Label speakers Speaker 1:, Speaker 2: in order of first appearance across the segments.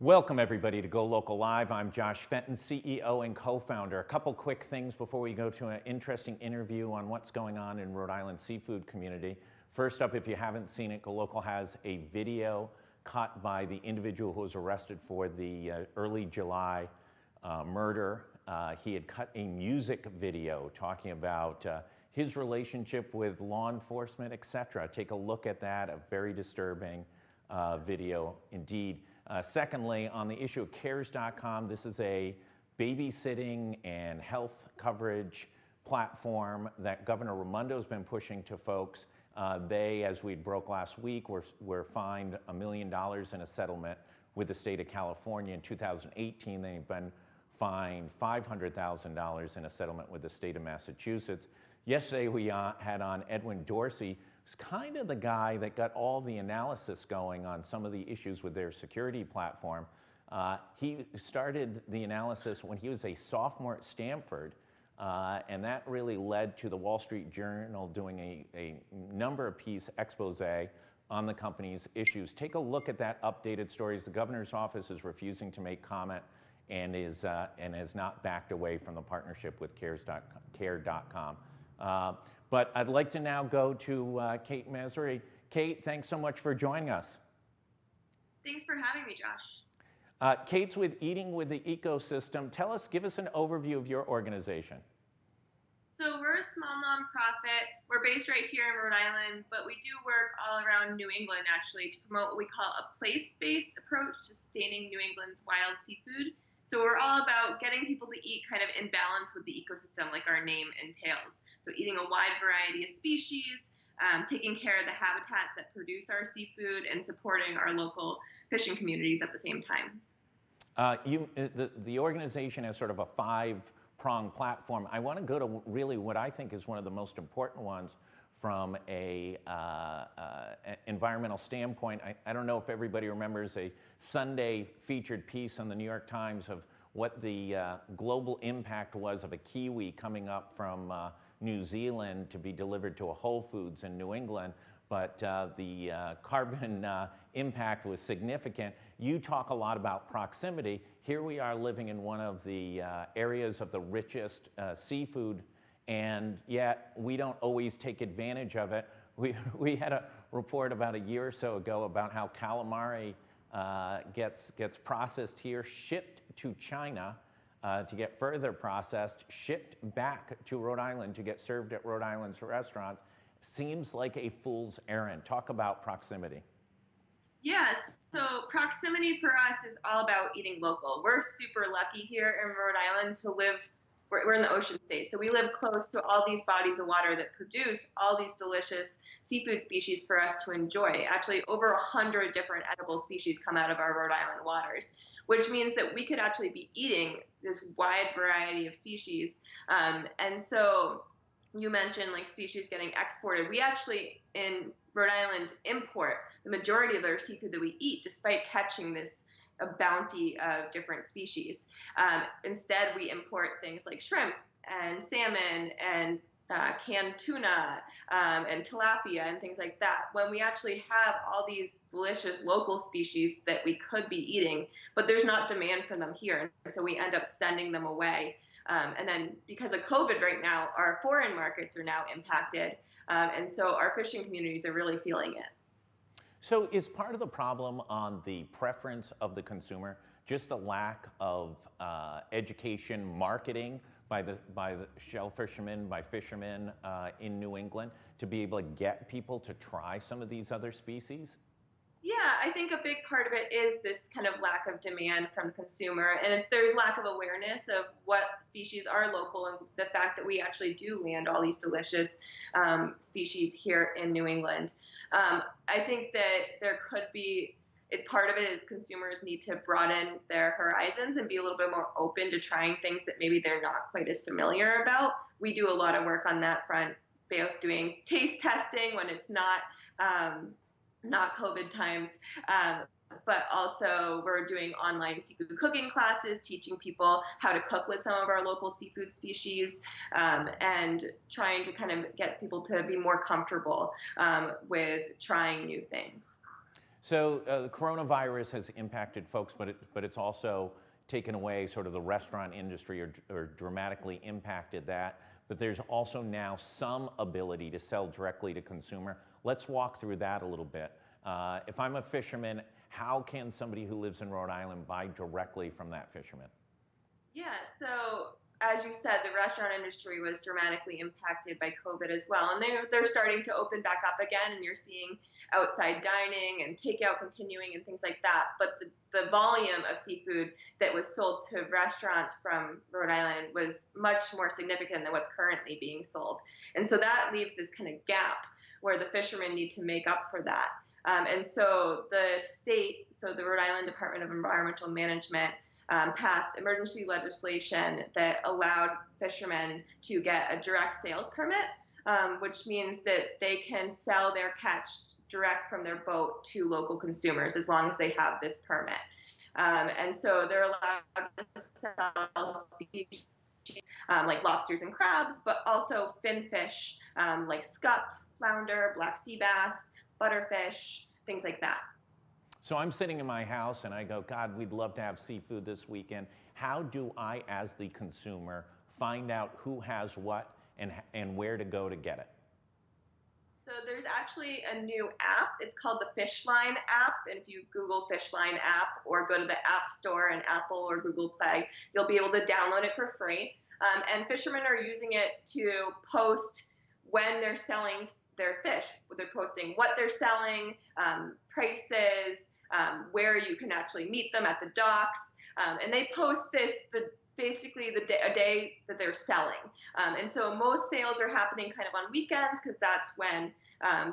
Speaker 1: Welcome everybody to GoLocal Live. I'm Josh Fenton, CEO and co-founder. A couple quick things before we go to an interesting interview on what's going on in Rhode Island seafood community. First up, if you haven't seen it, GoLocal has a video cut by the individual who was arrested for the early July murder. He had cut a music video talking about his relationship with law enforcement, etc. Take a look at that, a very disturbing video indeed. Secondly, on the issue of cares.com, this is a babysitting and health coverage platform that Governor Raimondo's been pushing to folks. They, as we broke last week, were fined $1 million in a settlement with the state of California. In 2018, they've been fined $500,000 in a settlement with the state of Massachusetts. Yesterday, we had on Edwin Dorsey, who's kind of the guy that got all the analysis going on some of the issues with their security platform. He started the analysis when he was a sophomore at Stanford, and that really led to the Wall Street Journal doing a number of piece expose on the company's issues. Take a look at that updated stories. The governor's office is refusing to make comment and has not backed away from the partnership with care.com. But I'd like to now go to Kate Masury. Kate, thanks so much for joining us.
Speaker 2: Thanks for having me, Josh.
Speaker 1: Kate's with Eating with the Ecosystem. Give us an overview of your organization.
Speaker 2: So we're a small nonprofit. We're based right here in Rhode Island, but we do work all around New England, actually, to promote what we call a place-based approach to sustaining New England's wild seafood. So we're all about getting people to eat kind of in balance with the ecosystem, like our name entails. So eating a wide variety of species, taking care of the habitats that produce our seafood, and supporting our local fishing communities at the same time.
Speaker 1: The organization has sort of a five-pronged platform. I want to go to really what I think is one of the most important ones from a environmental standpoint. I don't know if everybody remembers a Sunday featured piece on the New York Times of what the global impact was of a kiwi coming up from New Zealand to be delivered to a Whole Foods in New England, but the carbon impact was significant. You talk a lot about proximity. Here we are living in one of the areas of the richest seafood, and yet we don't always take advantage of it. We had a report about a year or so ago about how calamari gets processed here, shipped to China to get further processed, shipped back to Rhode Island to get served at Rhode Island's restaurants. Seems like a fool's errand. Talk about proximity.
Speaker 2: Yes, so proximity for us is all about eating local. We're super lucky here in Rhode Island to live. We're in the ocean state, so we live close to all these bodies of water that produce all these delicious seafood species for us to enjoy. Actually, over 100 different edible species come out of our Rhode Island waters, which means that we could actually be eating this wide variety of species. And so you mentioned like species getting exported. We actually, in Rhode Island, import the majority of our seafood that we eat, despite catching this a bounty of different species. Instead, we import things like shrimp and salmon and canned tuna and tilapia and things like that, when we actually have all these delicious local species that we could be eating, but there's not demand for them here. So we end up sending them away. And then because of COVID right now, our foreign markets are now impacted. And so our fishing communities are really feeling it.
Speaker 1: So is part of the problem on the preference of the consumer just the lack of education, marketing by the shell fishermen, by fishermen in New England to be able to get people to try some of these other species?
Speaker 2: Yeah, I think a big part of it is this kind of lack of demand from the consumer. And if there's lack of awareness of what species are local and the fact that we actually do land all these delicious species here in New England. I think that there could be, part of it is consumers need to broaden their horizons and be a little bit more open to trying things that maybe they're not quite as familiar about. We do a lot of work on that front, both doing taste testing when it's not COVID times, but also we're doing online seafood cooking classes, teaching people how to cook with some of our local seafood species, and trying to kind of get people to be more comfortable with trying new things.
Speaker 1: So the coronavirus has impacted folks, but it's also taken away sort of the restaurant industry or dramatically impacted that. But there's also now some ability to sell directly to consumer. Let's walk through that a little bit. If I'm a fisherman, how can somebody who lives in Rhode Island buy directly from that fisherman?
Speaker 2: Yeah, so as you said, the restaurant industry was dramatically impacted by COVID as well. And they're starting to open back up again, and you're seeing outside dining and takeout continuing and things like that. But the volume of seafood that was sold to restaurants from Rhode Island was much more significant than what's currently being sold. And so that leaves this kind of gap where the fishermen need to make up for that. And so the state, so the Rhode Island Department of Environmental Management, passed emergency legislation that allowed fishermen to get a direct sales permit, which means that they can sell their catch direct from their boat to local consumers as long as they have this permit. And so they're allowed to sell species like lobsters and crabs, but also finfish like scup, flounder, black sea bass, butterfish, things like that.
Speaker 1: So I'm sitting in my house and I go, God, we'd love to have seafood this weekend. How do I, as the consumer, find out who has what and where to go to get it?
Speaker 2: So there's actually a new app. It's called the Fishline app. And if you Google Fishline app or go to the App Store in Apple or Google Play, you'll be able to download it for free. And fishermen are using it to post when they're selling their fish. They're posting what they're selling, prices, where you can actually meet them at the docks. And they post this basically a day that they're selling. And so most sales are happening kind of on weekends because that's when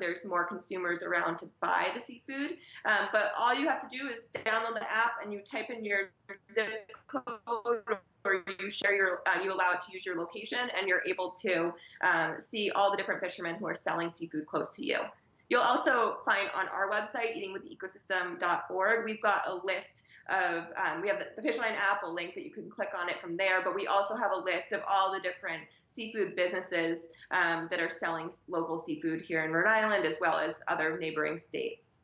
Speaker 2: there's more consumers around to buy the seafood. But all you have to do is download the app and you type in your zip code, or you share you allow it to use your location, and you're able to see all the different fishermen who are selling seafood close to you. You'll also find on our website, eatingwiththeecosystem.org, we've got a list of, we have the Fishline app, a link that you can click on it from there, but we also have a list of all the different seafood businesses that are selling local seafood here in Rhode Island, as well as other neighboring states.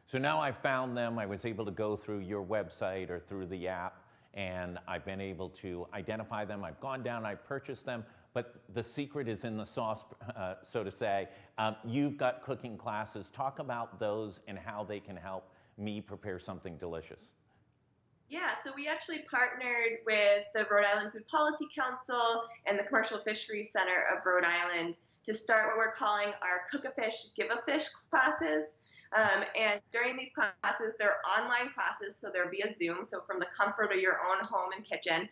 Speaker 1: So now I found them. I was able to go through your website or through the app, and I've been able to identify them. I've gone down, I've purchased them, but the secret is in the sauce, so to say. You've got cooking classes. Talk about those and how they can help me prepare something delicious.
Speaker 2: Yeah, so we actually partnered with the Rhode Island Food Policy Council and the Commercial Fisheries Center of Rhode Island to start what we're calling our Cook a Fish, Give a Fish classes. And during these classes, they're online classes, so they're via Zoom, so from the comfort of your own home and kitchen.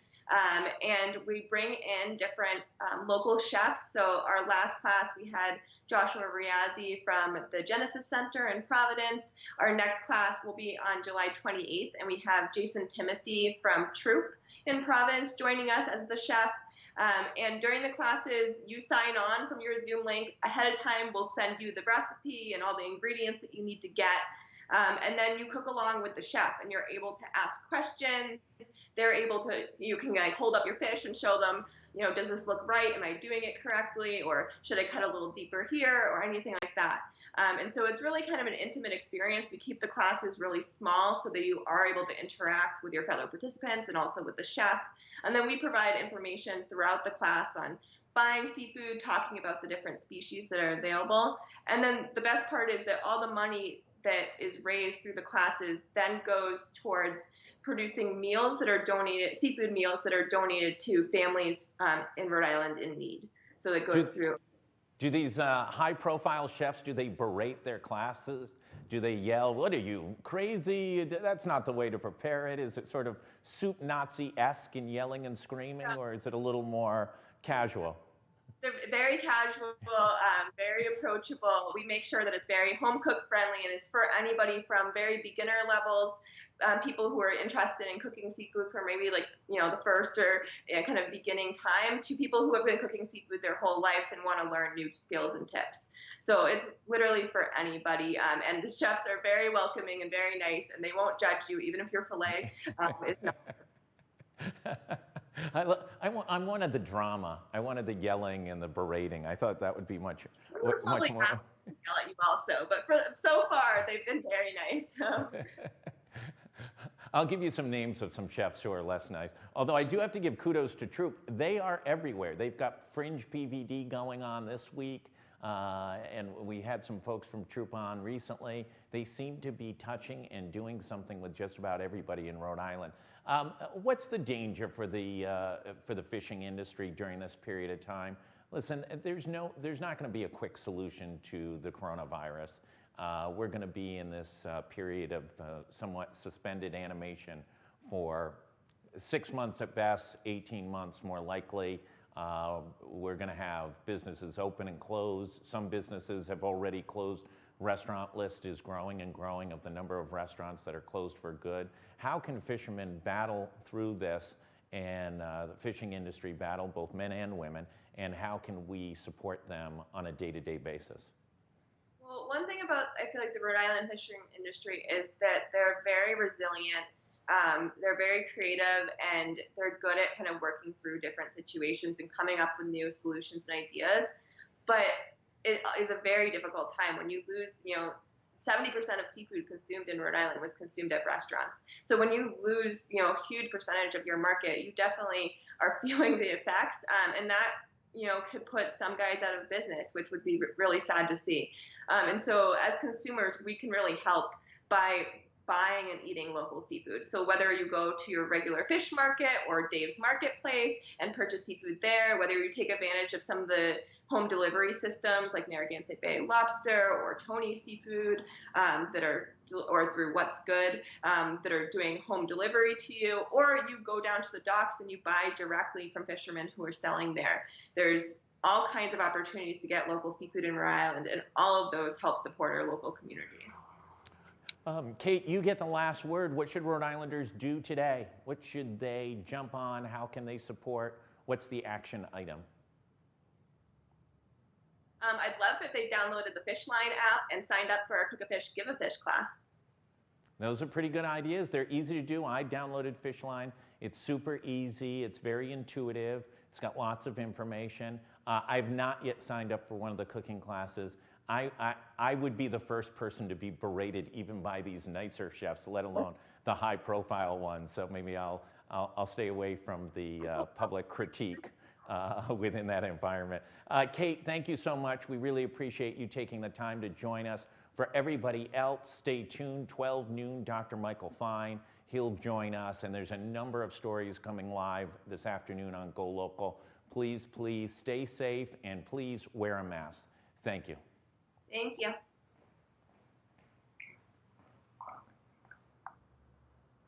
Speaker 2: And we bring in different local chefs. So our last class, we had Joshua Riazzi from the Genesis Center in Providence. Our next class will be on July 28th, and we have Jason Timothy from Troop in Providence joining us as the chef. And during the classes, you sign on from your Zoom link ahead of time. We'll send you the recipe and all the ingredients that you need to get. And then you cook along with the chef, and you're able to ask questions. They're able to, you can like hold up your fish and show them, does this look right? Am I doing it correctly? Or should I cut a little deeper here, or anything like that? And so it's really kind of an intimate experience. We keep the classes really small so that you are able to interact with your fellow participants and also with the chef. And then we provide information throughout the class on buying seafood, talking about the different species that are available. And then the best part is that all the money that is raised through the classes then goes towards producing meals that are donated, seafood meals that are donated to families in Rhode Island in need. So it goes through.
Speaker 1: Do these high-profile chefs, do they berate their classes? Do they yell, what are you, crazy? That's not the way to prepare it. Is it sort of soup Nazi-esque and yelling and screaming, or is it a little more casual?
Speaker 2: They're very casual, very approachable. We make sure that it's very home cook friendly, and it's for anybody from very beginner levels, people who are interested in cooking seafood for maybe like, the first or kind of beginning time, to people who have been cooking seafood their whole lives and want to learn new skills and tips. So it's literally for anybody. And the chefs are very welcoming and very nice, and they won't judge you, even if your filet is not.
Speaker 1: I wanted the drama. I wanted the yelling and the berating. I thought that would be much more.
Speaker 2: yell at you also. But so far, they've been very nice.
Speaker 1: I'll give you some names of some chefs who are less nice. Although I do have to give kudos to Troop. They are everywhere. They've got Fringe PVD going on this week. And we had some folks from Troop on recently. They seem to be touching and doing something with just about everybody in Rhode Island. What's the danger for the fishing industry during this period of time? Listen, there's not going to be a quick solution to the coronavirus. We're going to be in this period of somewhat suspended animation for 6 months at best, 18 months more likely. We're going to have businesses open and close. Some businesses have already closed. Restaurant list is growing and growing of the number of restaurants that are closed for good. How can fishermen battle through this and the fishing industry battle, both men and women, and how can we support them on a day-to-day basis?
Speaker 2: Well, one thing about I feel like the Rhode Island fishing industry is that they're very resilient. They're very creative and they're good at kind of working through different situations and coming up with new solutions and ideas. But it is a very difficult time when you lose, 70% of seafood consumed in Rhode Island was consumed at restaurants. So when you lose, a huge percentage of your market, you definitely are feeling the effects. And that could put some guys out of business, which would be really sad to see. And so as consumers, we can really help by buying and eating local seafood. So whether you go to your regular fish market or Dave's Marketplace and purchase seafood there, whether you take advantage of some of the home delivery systems like Narragansett Bay Lobster or Tony Seafood or through What's Good that are doing home delivery to you, or you go down to the docks and you buy directly from fishermen who are selling there. There's all kinds of opportunities to get local seafood in Rhode Island, and all of those help support our local communities.
Speaker 1: Kate, you get the last word. What should Rhode Islanders do today? What should they jump on? How can they support? What's the action item?
Speaker 2: I'd love if they downloaded the Fishline app and signed up for our Cook a Fish, Give a Fish class.
Speaker 1: Those are pretty good ideas. They're easy to do. I downloaded Fishline. It's super easy. It's very intuitive. It's got lots of information. I've not yet signed up for one of the cooking classes. I would be the first person to be berated even by these nicer chefs, let alone the high-profile ones. So maybe I'll stay away from the public critique within that environment. Kate, thank you so much. We really appreciate you taking the time to join us. For everybody else, stay tuned. 12 noon, Dr. Michael Fine. He'll join us, and there's a number of stories coming live this afternoon on GoLocal. Please stay safe, and please wear a mask. Thank you.
Speaker 2: Thank you.